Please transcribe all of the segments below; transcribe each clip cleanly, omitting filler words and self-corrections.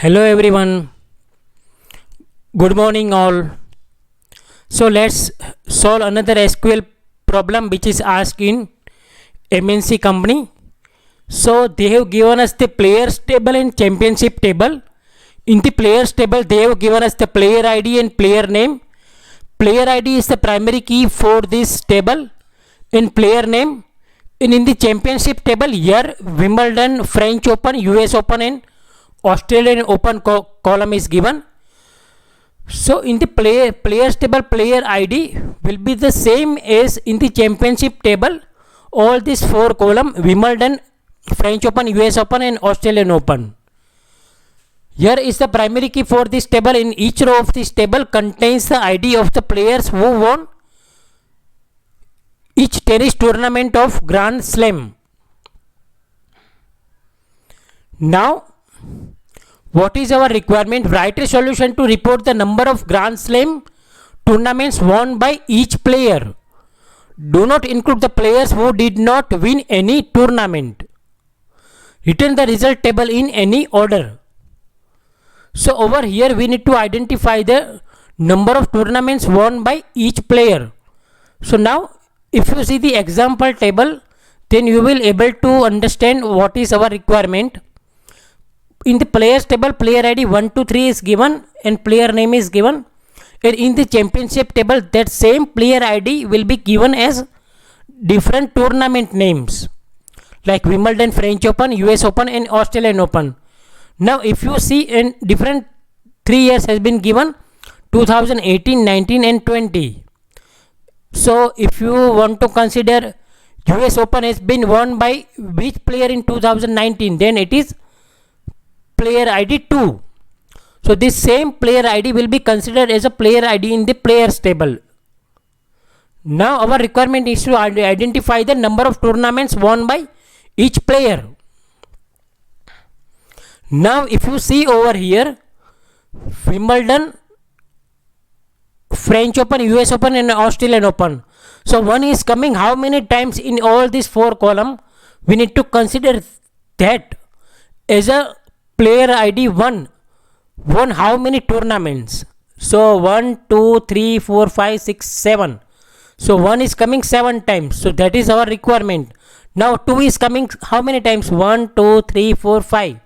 Hello everyone, good morning all. So let's solve another SQL problem which is asked in MNC company. So they have given us the players table and championship table. In the players table they have given us the player ID and player name. Player ID is the primary key for this table and player name. And in the championship table here Wimbledon, French Open, US Open and Australian Open column is given. So in the players table player ID will be the same as in the championship table. All these four column Wimbledon, French Open, US Open and Australian Open. Here is the primary key for this table. In each row of this table contains the ID of the players who won each tennis tournament of Grand Slam. Now what is our requirement? Write a solution to report the number of Grand Slam tournaments won by each player. Do not include the players who did not win any tournament. Return the result table in any order. So over here we need to identify the number of tournaments won by each player. So now if you see the example table, then you will able to understand what is our requirement. In the players table player ID 1 to 3 is given and player name is given, and in the championship table that same player ID will be given as different tournament names like Wimbledon, French Open, US Open and Australian Open. Now if you see in different 3 years has been given 2018, 19 and 20. So if you want to consider US Open has been won by which player in 2019, then it is player ID 2. So this same player ID will be considered as a player ID in the players table. Now our requirement is to identify the number of tournaments won by each player. Now if you see over here Wimbledon, French Open, US Open and Australian Open. So one is coming how many times in all these four column? We need to consider that as a player ID 1 won how many tournaments. So 1, 2, 3, 4, 5, 6, 7. So 1 is coming 7 times. So that is our requirement. Now 2 is coming how many times? 1, 2, 3, 4, 5.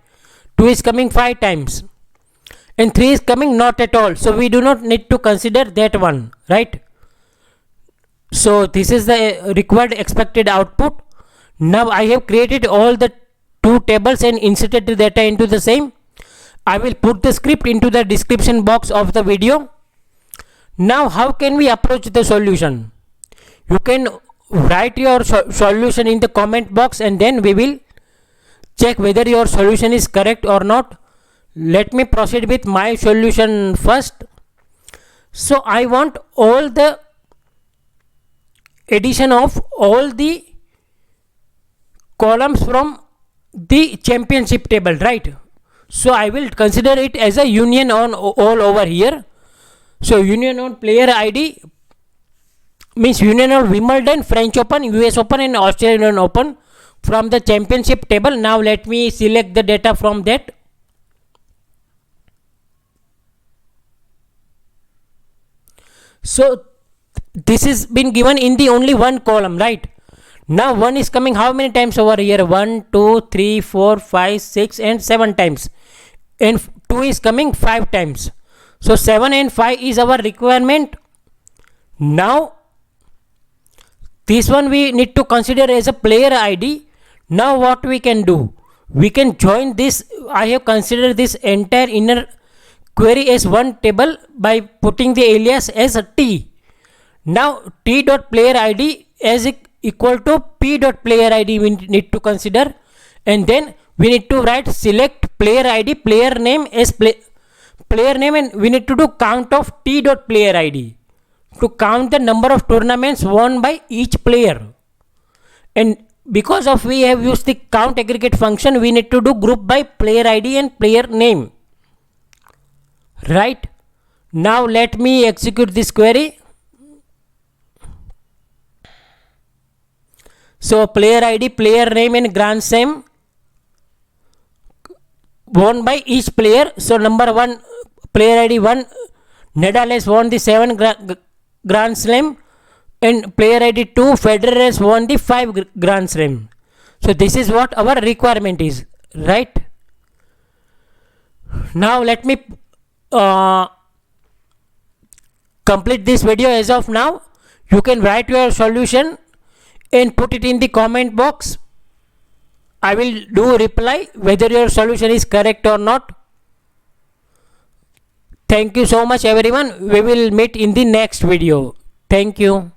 2 is coming 5 times. And 3 is coming not at all. So we do not need to consider that one, right? So this is the required expected output. Now I have created all the two tables and inserted the data into the same. I will put the script into the description box of the video. Now how can we approach the solution? You can write your solution in the comment box and then we will check whether your solution is correct or not. Let me proceed with my solution first. So I want all the addition of all the columns from the championship table, right? So I will consider it as a union on all over here. So union on player ID means union on Wimbledon, French Open, US Open and Australian Open from the championship table. Now let me select the data from that. So this is been given in the only one column, right? Now 1 is coming how many times over here? 1, 2, 3, 4, 5, 6 and 7 times. And 2 is coming 5 times. So 7 and 5 is our requirement. Now this one we need to consider as a player ID. Now what we can do? We can join this. I have considered this entire inner query as one table by putting the alias as a T. Now T dot player ID as equal to P dot player ID we need to consider, and then we need to write select player ID player name as player name, and we need to do count of T dot player ID to count the number of tournaments won by each player. And because of we have used the count aggregate function, we need to do group by player ID and player name, right? Now let me execute this query. So player ID, player name and Grand Slam won by each player. So number 1, player ID 1, Nadal has won the 7 Grand Slam, and player ID 2, Federer has won the 5 Grand Slam. So this is what our requirement is, right? Now let me complete this video. As of now, you can write your solution and put it in the comment box. I will do reply whether your solution is correct or not. Thank you so much everyone. We will meet in the next video. Thank you.